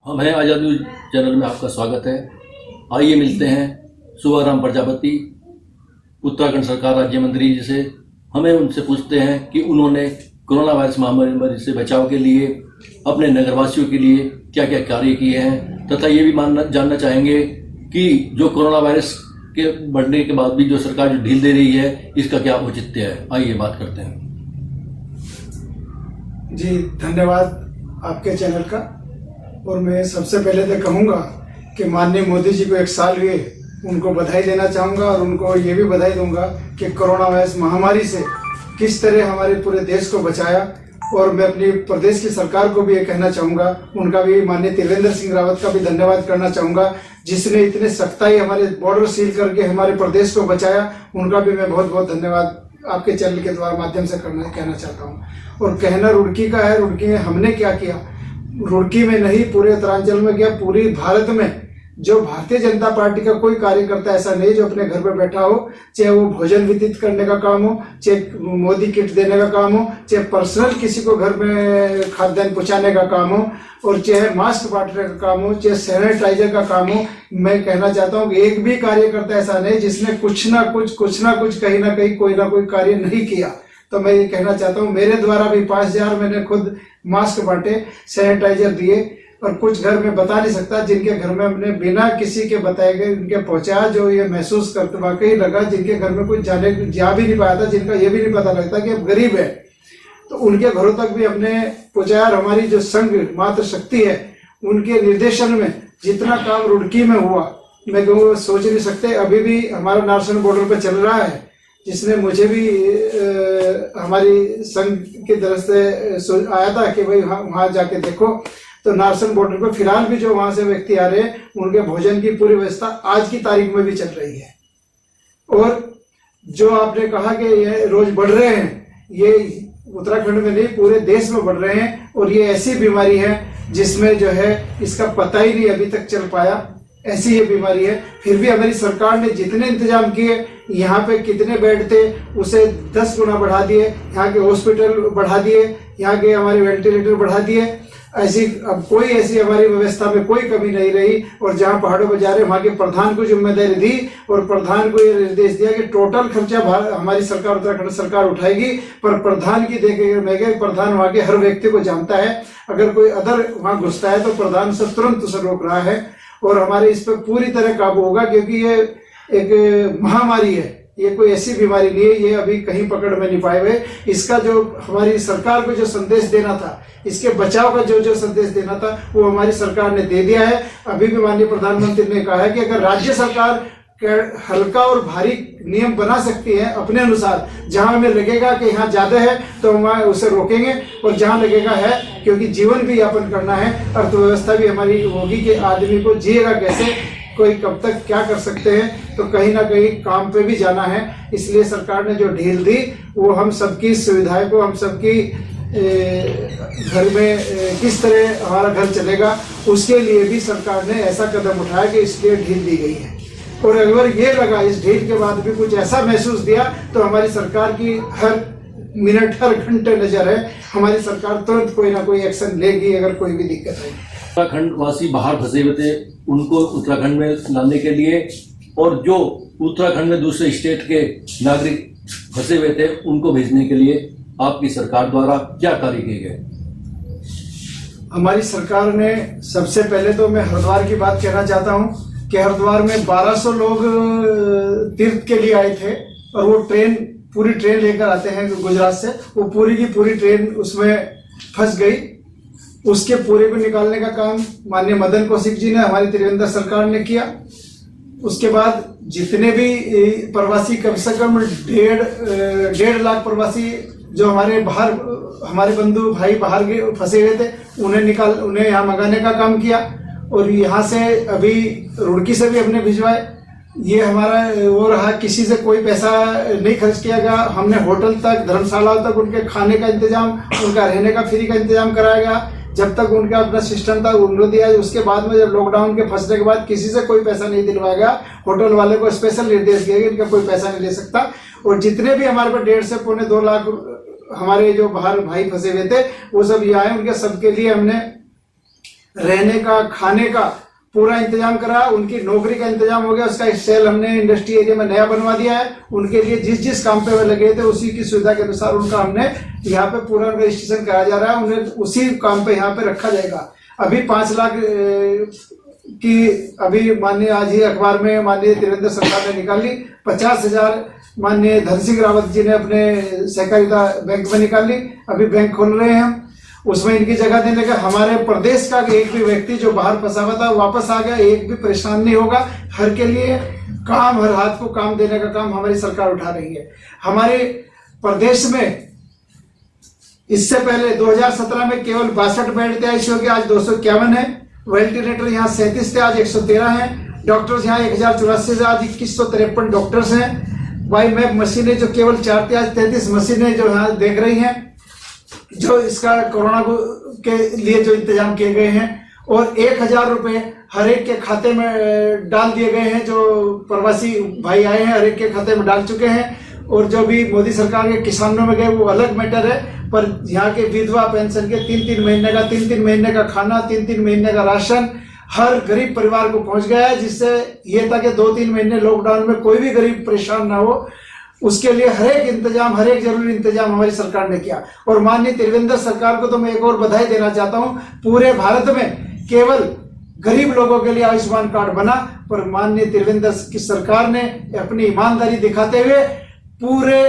हमें आज़ाद news channel में आपका स्वागत है। आइए मिलते हैं सुभाराम प्रजापति, उत्तराखंड सरकार राज्य मंत्री जी से। हमें उनसे पूछते हैं कि उन्होंने कोरोना वायरस महामारी से बचाव के लिए अपने नगरवासियों के लिए क्या क्या कार्य किए हैं, तथा ये भी जानना चाहेंगे कि जो कोरोना वायरस के बढ़ने के बाद भी जो सरकार जो ढील दे रही है, इसका क्या औचित्य है। आइए बात करते हैं। जी धन्यवाद आपके चैनल का। और मैं सबसे पहले तो कहूँगा कि माननीय मोदी जी को 1 साल हुए, उनको बधाई देना चाहूँगा और उनको ये भी बधाई दूंगा कि कोरोना वायरस महामारी से किस तरह हमारे पूरे देश को बचाया। और मैं अपनी प्रदेश की सरकार को भी ये कहना चाहूँगा, उनका भी माननीय त्रिवेंद्र सिंह रावत का भी धन्यवाद करना चाहूँगा, जिसने इतने सख्ताई हमारे बॉर्डर सील करके हमारे प्रदेश को बचाया। उनका भी मैं बहुत बहुत धन्यवाद आपके चैनल के द्वारा माध्यम से कहना चाहता हूँ। और कहना रुड़की का है, रुड़की में हमने क्या किया, रुड़की में नहीं पूरे उत्तरांचल में क्या, पूरी भारत में जो भारतीय जनता पार्टी का कोई कार्यकर्ता ऐसा नहीं जो अपने घर पर बैठा हो, चाहे वो भोजन वितरित करने का काम हो, चाहे मोदी किट देने का काम हो, चाहे पर्सनल किसी को घर में खाद्यान्न पहुंचाने का काम हो, और चाहे मास्क बांटने का काम हो, चाहे सैनिटाइजर का काम हो। मैं कहना चाहता हूँ कि एक भी कार्यकर्ता ऐसा नहीं जिसने कुछ ना कुछ कहीं ना कहीं कोई ना कोई कार्य नहीं किया। तो मैं ये कहना चाहता हूँ, मेरे द्वारा भी 5000 मैंने खुद मास्क बांटे, सैनिटाइजर दिए। और कुछ घर में बता नहीं सकता जिनके घर में हमने बिना किसी के बताए गए उनके पहुंचाया, जो ये महसूस करते वाकई लगा, जिनके घर में कोई जा भी नहीं पाया था, जिनका ये भी नहीं पता लगता कि अब गरीब है, तो उनके घरों तक भी हमने पहुंचाया। और हमारी जो संघ मातृ शक्ति है, उनके निर्देशन में जितना काम रुड़की में हुआ, मैं कहूँ सोच नहीं सकते। अभी भी हमारा नारसन बॉर्डर पे चल रहा है, जिसने मुझे भी हमारी संघ की तरफ से आया था कि भाई वहाँ जाके देखो। तो नारसन बॉर्डर पे फिलहाल भी जो वहाँ से व्यक्ति आ रहे हैं, उनके भोजन की पूरी व्यवस्था आज की तारीख में भी चल रही है। और जो आपने कहा कि ये रोज बढ़ रहे हैं, ये उत्तराखंड में नहीं पूरे देश में बढ़ रहे हैं। और ये ऐसी बीमारी है जिसमें जो है इसका पता ही नहीं अभी तक चल पाया, ऐसी ये बीमारी है। फिर भी हमारी सरकार ने जितने इंतजाम किए, यहाँ पे कितने बेड थे उसे 10 गुना बढ़ा दिए, यहाँ के हॉस्पिटल बढ़ा दिए, यहाँ के हमारे वेंटिलेटर बढ़ा दिए। ऐसी अब कोई ऐसी हमारी व्यवस्था में कोई कमी नहीं रही। और जहाँ पहाड़ों पर जा रहे वहाँ के प्रधान को जिम्मेदारी दी, और प्रधान को ये निर्देश दिया कि टोटल खर्चा हमारी सरकार, उत्तराखंड सरकार उठाएगी। पर प्रधान की देखेंगे, प्रधान वहाँ के हर व्यक्ति को जानता है, अगर कोई अदर वहाँ घुसता है तो प्रधान से तुरंत उसे रोक रहा है। और हमारे इस पर पूरी तरह काबू होगा, क्योंकि ये एक महामारी है, ये कोई ऐसी बीमारी नहीं है, ये अभी कहीं पकड़ में नहीं पाए हुए। इसका जो हमारी सरकार को जो संदेश देना था, इसके बचाव का जो संदेश देना था, वो हमारी सरकार ने दे दिया है। अभी भी माननीय प्रधानमंत्री ने कहा है कि अगर राज्य सरकार हल्का और भारी नियम बना सकती है अपने अनुसार, जहां हमें लगेगा कि यहाँ ज्यादा है तो हम उसे रोकेंगे, और जहां लगेगा है, क्योंकि जीवन भी यापन करना है, अर्थव्यवस्था भी हमारी होगी कि आदमी को जिएगा कैसे, कोई कब तक क्या कर सकते हैं, तो कहीं ना कहीं काम पे भी जाना है। इसलिए सरकार ने जो ढील दी, वो हम सबकी सुविधाएं को, हम सबकी घर में किस तरह हमारा घर चलेगा, उसके लिए भी सरकार ने ऐसा कदम उठाया कि इसलिए ढील दी गई है। और अगर ये लगा इस ढील के बाद भी कुछ ऐसा महसूस दिया, तो हमारी सरकार की हर मिनट हर घंटे नजर है, हमारी सरकार तुरंत कोई ना कोई एक्शन लेगी अगर कोई भी दिक्कत आई। उत्तराखंड वासी बाहर फंसे हुए थे, उनको उत्तराखंड में लाने के लिए, और जो उत्तराखंड में दूसरे स्टेट के नागरिक फंसे हुए थे, उनको भेजने के लिए आपकी सरकार द्वारा क्या कार्य किए गए। हमारी सरकार ने सबसे पहले तो मैं हरिद्वार की बात कहना चाहता हूँ कि हरिद्वार में 1200 लोग तीर्थ के लिए आए थे, और वो पूरी ट्रेन लेकर आते हैं गुजरात से, वो पूरी की पूरी ट्रेन उसमें फंस गई। उसके पूरे को निकालने का काम माननीय मदन कौशिक जी ने, हमारी त्रिवेंद्र सरकार ने किया। उसके बाद जितने भी प्रवासी, कम से कम 1.5 लाख प्रवासी जो हमारे बंधु भाई बाहर के फंसे हुए थे, उन्हें यहाँ मंगाने का काम किया। और यहाँ से अभी रुड़की से भी हमने भिजवाए। ये हमारा वो रहा, किसी से कोई पैसा नहीं खर्च किया गया। हमने होटल तक, धर्मशाला तक उनके खाने का इंतजाम, उनका रहने का फ्री का इंतजाम कराया गया। जब तक उनका अपना सिस्टम था उन्होंने दिया। उसके बाद में जब लॉकडाउन के फंसने के बाद किसी से कोई पैसा नहीं दिलवाया गया। होटल वाले को स्पेशल निर्देश दिया गया इनका कोई पैसा नहीं ले सकता। और जितने भी हमारे पास 1.5 से पौने 2 लाख हमारे जो बाहर भाई फंसे हुए थे, वो सब ये आए। उनके सबके लिए हमने रहने का, खाने का पूरा इंतजाम करा, उनकी नौकरी का इंतजाम हो गया, उसका एक सेल हमने इंडस्ट्री एरिया में नया बनवा दिया है। उनके लिए जिस जिस काम पे वे लगे थे उसी की सुविधा के अनुसार उनका हमने यहाँ पे पूरा रजिस्ट्रेशन कराया जा रहा है, उन्हें उसी काम पे यहाँ पे रखा जाएगा। अभी 5 लाख की अभी माननीय आज ही अखबार में माननीय त्रिवेंद्र सरकार ने निकाली, 50,000 माननीय धन सिंह रावत जी ने अपने सहकारिता बैंक में निकाली। अभी बैंक खोल रहे हैं हम, उसमें इनकी जगह देने का। हमारे प्रदेश का एक भी व्यक्ति जो बाहर फंसा हुआ था वापस आ गया, एक भी परेशान नहीं होगा। हर के लिए काम, हर हाथ को काम देने का काम हमारी सरकार उठा रही है। हमारे प्रदेश में इससे पहले 2017 में केवल 62 बेड थे आईसीयू के, आज 251 है। वेंटिलेटर यहाँ 37 थे, आज 113 है। डॉक्टर्स यहाँ 1084 से आज 2153 डॉक्टर्स हैं। बाई मैप मशीनें जो केवल 4 थी, आज 33 मशीनें जो यहाँ देख रही हैं, जो इसका कोरोना के लिए जो इंतजाम किए गए हैं। और 1000 रुपये हर एक के खाते में डाल दिए गए हैं। जो प्रवासी भाई आए हैं हर एक के खाते में डाल चुके हैं। और जो भी मोदी सरकार के किसानों में गए वो अलग मैटर है, पर यहाँ के विधवा पेंशन के 3-3 महीने का खाना, 3-3 महीने का राशन हर गरीब परिवार को पहुंच गया है, जिससे ये था कि 2-3 महीने लॉकडाउन में कोई भी गरीब परेशान ना हो। उसके लिए हर एक जरूरी इंतजाम हमारी सरकार ने किया। और माननीय त्रिवेंद्र सरकार को तो मैं एक और बधाई देना चाहता हूं। पूरे भारत में केवल गरीब लोगों के लिए आयुष्मान कार्ड बना, पर माननीय त्रिवेंद्र की सरकार ने अपनी ईमानदारी दिखाते हुए पूरे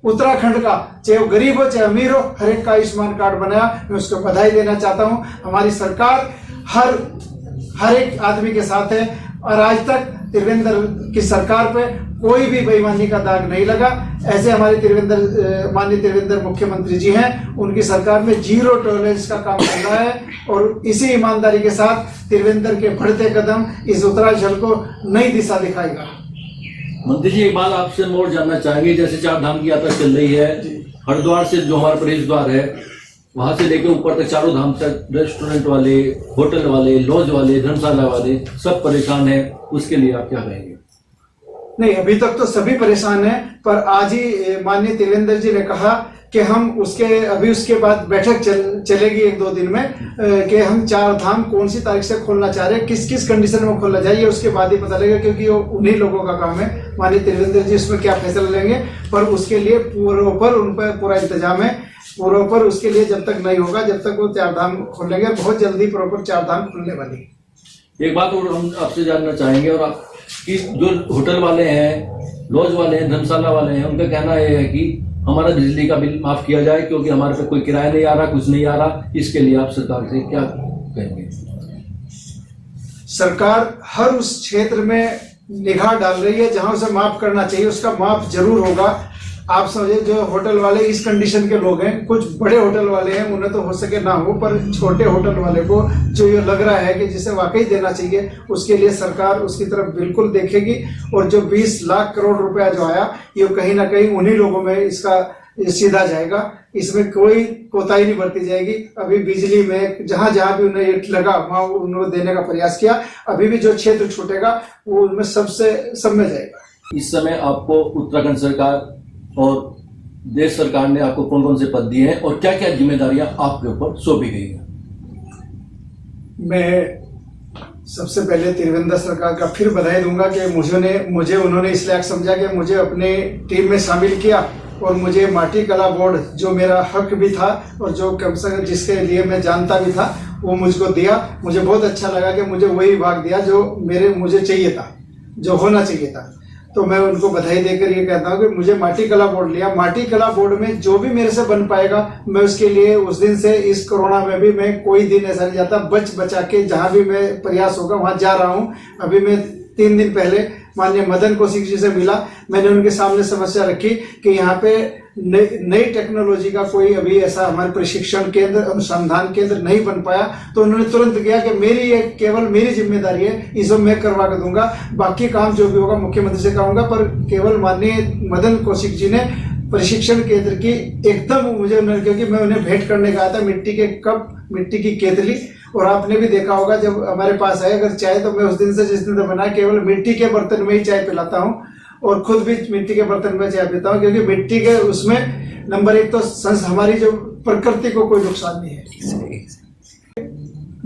उत्तराखंड का, चाहे वो गरीब हो चाहे अमीर हो, हर एक का आयुष्मान कार्ड बनाया। मैं उसको बधाई देना चाहता हूं। हमारी सरकार हर एक आदमी के साथ है और आज तक त्रिवेंद्र की सरकार पे कोई भी बेईमानी का दाग नहीं लगा। ऐसे हमारे माननीय त्रिवेंद्र मुख्यमंत्री जी हैं, उनकी सरकार में 0 टॉलरेंस का काम चल रहा है। और इसी ईमानदारी के साथ त्रिवेंद्र के बढ़ते कदम इस उत्तरांचल को नई दिशा दिखाएगा। मंत्री जी, एक बात आपसे और जानना चाहेंगे, जैसे 4 धाम की यात्रा चल रही है, हरिद्वार से जो हमारा प्रवेश द्वार है वहां से लेकर ऊपर तक चारों धाम तक रेस्टोरेंट वाले, होटल वाले, लॉज वाले, धर्मशाला वाले सब परेशान हैं, उसके लिए आप क्या कहेंगे? नहीं, अभी तक तो सभी परेशान हैं, पर आज ही माननीय त्रिवेंद्र जी ने कहा कि हम उसके बाद बैठक चलेगी 1-2 दिन में कि हम 4 धाम कौन सी तारीख से खोलना चाह रहे हैं, किस किस कंडीशन में खोलना चाहिए, उसके बाद ही पता लगेगा, क्योंकि वो उन्हीं लोगों का काम है। माननीय त्रिवेंद्र जी उसमें क्या फैसला लेंगे, पर उसके लिए पूर्वोपर उन पर पूरा इंतजाम है। पूर्वोपर उसके लिए जब तक नहीं होगा, जब तक वो 4 धाम खोलेंगे, बहुत जल्दी प्रॉपर 4 धाम खुलने वाली। एक बात और हम आपसे जानना चाहेंगे, और आप कि जो होटल वाले हैं, लॉज वाले हैं, धर्मशाला वाले हैं, उनका कहना यह है कि हमारा बिजली का बिल माफ किया जाए, क्योंकि हमारे पे कोई किराया नहीं आ रहा, कुछ नहीं आ रहा। इसके लिए आप सरकार से क्या कहेंगे? सरकार हर उस क्षेत्र में निगाह डाल रही है, जहां उसे माफ करना चाहिए उसका माफ जरूर होगा। आप समझे, जो होटल वाले इस कंडीशन के लोग हैं, कुछ बड़े होटल वाले हैं, उन्हें तो हो सके ना हो, पर छोटे होटल वाले को जो ये लग रहा है कि जिसे वाकई देना चाहिए, उसके लिए सरकार उसकी तरफ बिल्कुल देखेगी। और जो 20 लाख करोड़ रुपया जो आया, ये कहीं ना कहीं उन्हीं लोगों में इसका सीधा जाएगा, इसमें कोई कोताही नहीं बरती जाएगी। अभी बिजली में जहां जहां भी उन्हें ये लगा वहां उन्होंने देने का प्रयास किया। अभी भी जो क्षेत्र छूटेगा वो उनमें सब में जाएगा। इस समय आपको उत्तराखंड सरकार और देश सरकार ने आपको कौन कौन से पद दिए हैं और क्या क्या जिम्मेदारियां आपके ऊपर सौंपी गई हैं? मैं सबसे पहले त्रिवेंद्र सरकार का फिर बधाई दूंगा कि मुझे उन्होंने इस लायक समझा कि मुझे अपने टीम में शामिल किया, और मुझे माटी कला बोर्ड जो मेरा हक भी था और जो कम से कम जिसके लिए मैं जानता भी था, वो मुझको दिया। मुझे बहुत अच्छा लगा कि मुझे वही विभाग दिया जो मुझे चाहिए था, जो होना चाहिए था। तो मैं उनको बधाई देकर ये कहता हूँ कि मुझे माटी कला बोर्ड लिया। माटी कला बोर्ड में जो भी मेरे से बन पाएगा, मैं उसके लिए उस दिन से इस कोरोना में भी मैं कोई दिन ऐसा नहीं जाता, बचा के जहाँ भी मैं प्रयास होगा वहाँ जा रहा हूँ। अभी मैं 3 दिन पहले माननीय मदन कौशिक जी से मिला, मैंने उनके सामने समस्या रखी कि यहाँ पे नई टेक्नोलॉजी का कोई अभी ऐसा हमारे प्रशिक्षण केंद्र, अनुसंधान केंद्र नहीं बन पाया। तो उन्होंने तुरंत किया कि मेरी ये केवल मेरी जिम्मेदारी है, इसको मैं करवा कर दूंगा, बाकी काम जो भी होगा मुख्यमंत्री से कहूंगा। पर केवल माननीय मदन कौशिक जी ने प्रशिक्षण केंद्र की एकदम मुझे, क्योंकि मैं उन्हें भेंट करने गया था, मिट्टी के कप, मिट्टी की केतली, और आपने भी देखा होगा जब हमारे पास आए अगर चाय, तो मैं उस दिन से जिस दिन से बनाया केवल मिट्टी के बर्तन में ही चाय पिलाता हूँ, और खुद भी मिट्टी के बर्तन में चाय पीता हूँ, क्योंकि मिट्टी के उसमें नंबर 1 तो हमारी जो प्रकृति को कोई नुकसान नहीं है।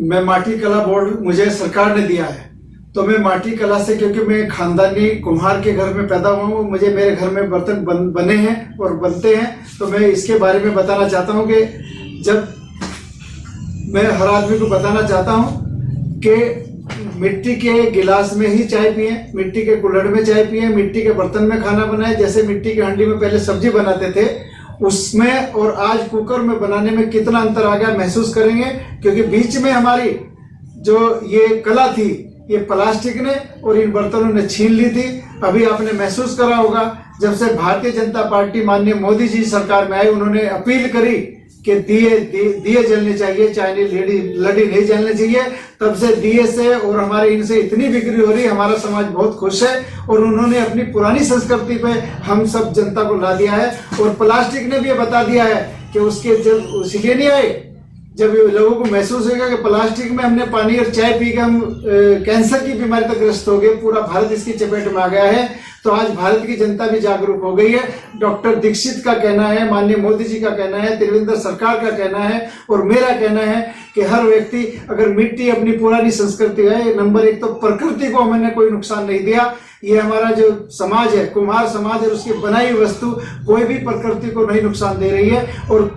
मैं माटी कला बोर्ड मुझे सरकार ने दिया है, तो मैं माटी कला से, क्योंकि मैं खानदानी कुम्हार के घर में पैदा हुआ हूँ, मुझे मेरे घर में बर्तन बने हैं और बनते हैं, तो मैं इसके बारे में बताना चाहता हूँ कि जब मैं हर आदमी को बताना चाहता हूँ कि मिट्टी के गिलास में ही चाय पिए, मिट्टी के कुल्हड़ में चाय पिए, मिट्टी के बर्तन में खाना बनाए। जैसे मिट्टी की हांडी में पहले सब्जी बनाते थे, उसमें और आज कुकर में बनाने में कितना अंतर आ गया महसूस करेंगे, क्योंकि बीच में हमारी जो ये कला थी ये प्लास्टिक ने और इन बर्तनों ने छीन ली थी। अभी आपने महसूस करा होगा, जब से भारतीय जनता पार्टी माननीय मोदी जी सरकार में आई, उन्होंने अपील करी कि दिए जलने चाहिए, चाइनीज लड़ी नहीं जलनी चाहिए, तब से दिए से और हमारे इनसे इतनी बिक्री हो रही है। हमारा समाज बहुत खुश है और उन्होंने अपनी पुरानी संस्कृति पे हम सब जनता को ला दिया है। और प्लास्टिक ने भी ये बता दिया है कि उसके जब इसलिए नहीं आए, जब लोगों को महसूस होगा कि प्लास्टिक में हमने पानी और चाय पी के हम कैंसर की बीमारी तक ग्रस्त हो गए, पूरा भारत इसकी चपेट में आ गया है। तो आज भारत की जनता भी जागरूक हो गई है। डॉक्टर दीक्षित का कहना है, माननीय मोदी जी का कहना है, त्रिवेंद्र सरकार का कहना है और मेरा कहना है कि हर व्यक्ति अगर मिट्टी अपनी पुरानी संस्कृति है, नंबर एक तो प्रकृति को हमने कोई नुकसान नहीं दिया। ये हमारा जो समाज है, कुम्हार समाज है, उसकी बनाई हुई वस्तु कोई भी प्रकृति को नहीं नुकसान दे रही है और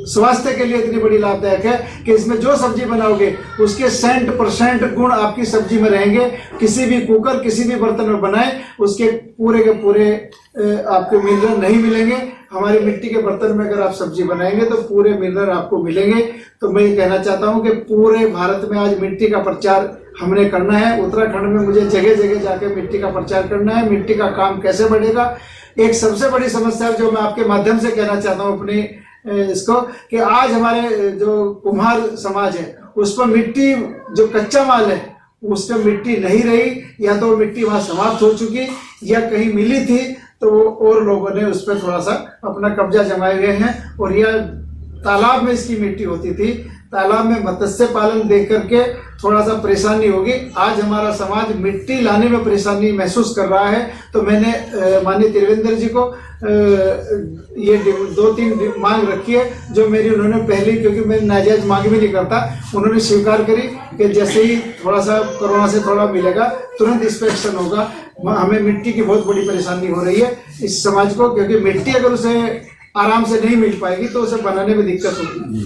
स्वास्थ्य के लिए इतनी बड़ी लाभदायक है कि इसमें जो सब्जी बनाओगे उसके 100% गुण आपकी सब्जी में रहेंगे। किसी भी कुकर, किसी भी बर्तन में बनाए, उसके पूरे के पूरे आपको मिनरल नहीं मिलेंगे। हमारी मिट्टी के बर्तन में अगर आप सब्जी बनाएंगे तो पूरे मिनरल आपको मिलेंगे। तो मैं ये कहना चाहता हूँ कि पूरे भारत में आज मिट्टी का प्रचार हमने करना है। उत्तराखंड में मुझे जगह जगह जाके मिट्टी का प्रचार करना है। मिट्टी का काम कैसे बढ़ेगा, एक सबसे बड़ी समस्या जो मैं आपके माध्यम से कहना चाहता हूँ अपनी इसको, कि आज हमारे जो कुम्हार समाज है उस पर मिट्टी, जो कच्चा माल है उस पर मिट्टी नहीं रही, या तो मिट्टी वहां समाप्त हो चुकी या कहीं मिली थी तो और लोगों ने उस पर थोड़ा सा अपना कब्जा जमाए हुए हैं। और यह तालाब में इसकी मिट्टी होती थी, तालाब में मत्स्य पालन देख करके थोड़ा सा परेशानी होगी। आज हमारा समाज मिट्टी लाने में परेशानी महसूस कर रहा है। तो मैंने माननीय त्रिवेंद्र जी को ये 2-3 मांग रखी है, जो मेरी उन्होंने पहली, क्योंकि मैं नाजायज मांग भी नहीं करता, उन्होंने स्वीकार करी कि जैसे ही थोड़ा सा कोरोना से थोड़ा मिलेगा तुरंत इंस्पेक्शन होगा। हमें मिट्टी की बहुत बड़ी परेशानी हो रही है इस समाज को, क्योंकि मिट्टी अगर उसे आराम से नहीं मिल पाएगी तो उसे बनाने में दिक्कत होगी।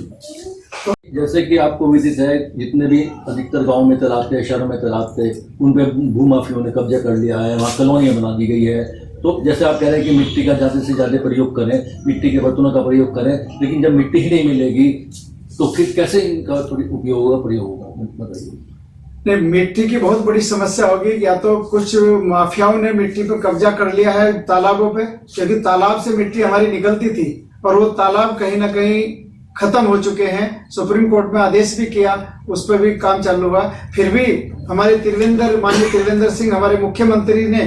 जैसे कि आपको विदित है, जितने भी अधिकतर गांव में तालाब थे, शहरों में तालाब थे, उन पे भूमाफियों ने कब्जा कर लिया है, वहाँ कॉलोनियाँ बना दी गई है। तो जैसे आप कह रहे हैं कि मिट्टी का ज़्यादा से ज़्यादा प्रयोग करें, मिट्टी के बर्तनों का प्रयोग करें, लेकिन जब मिट्टी ही नहीं मिलेगी तो फिर कैसे इनका उपयोग होगा, प्रयोग होगा, बताइए। नहीं, मिट्टी की बहुत बड़ी समस्या होगी। या तो कुछ माफियाओं ने मिट्टी पर कब्जा कर लिया है तालाबों पे, क्योंकि तालाब से मिट्टी हमारी निकलती थी और वो तालाब कहीं ना कहीं खत्म हो चुके हैं। सुप्रीम कोर्ट में आदेश भी किया, उस पर भी काम चालू हुआ। फिर भी हमारे माननीय त्रिवेंद्र सिंह हमारे मुख्यमंत्री ने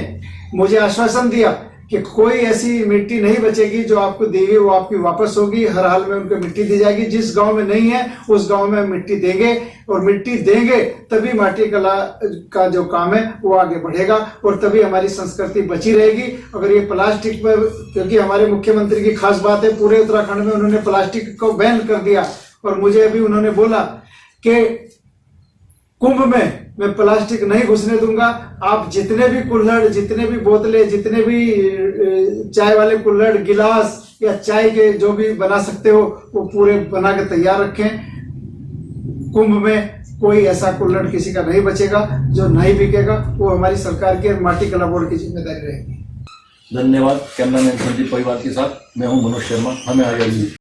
मुझे आश्वासन दिया कि कोई ऐसी मिट्टी नहीं बचेगी जो आपको दी हुई वो आपकी वापस होगी, हर हाल में उनको मिट्टी दी जाएगी। जिस गांव में नहीं है उस गांव में मिट्टी देंगे, और मिट्टी देंगे तभी माटी कला का जो काम है वो आगे बढ़ेगा और तभी हमारी संस्कृति बची रहेगी। अगर ये प्लास्टिक पर, क्योंकि हमारे मुख्यमंत्री की खास बात है, पूरे उत्तराखंड में उन्होंने प्लास्टिक को बैन कर दिया। और मुझे अभी उन्होंने बोला कि कुंभ में मैं प्लास्टिक नहीं घुसने दूंगा, आप जितने भी कुल्हड़, जितने भी बोतलें, जितने भी चाय वाले कुल्हड़, गिलास या चाय के जो भी बना सकते हो वो पूरे बना के तैयार रखें। कुंभ में कोई ऐसा कुल्हड़ किसी का नहीं बचेगा जो नहीं बिकेगा, वो हमारी सरकार की और माटी कला बोर्ड की जिम्मेदारी रहेगी। धन्यवाद। कैमरामैन संदीप परिवार के साथ मैं हूं मनोज शर्मा। हमें आगे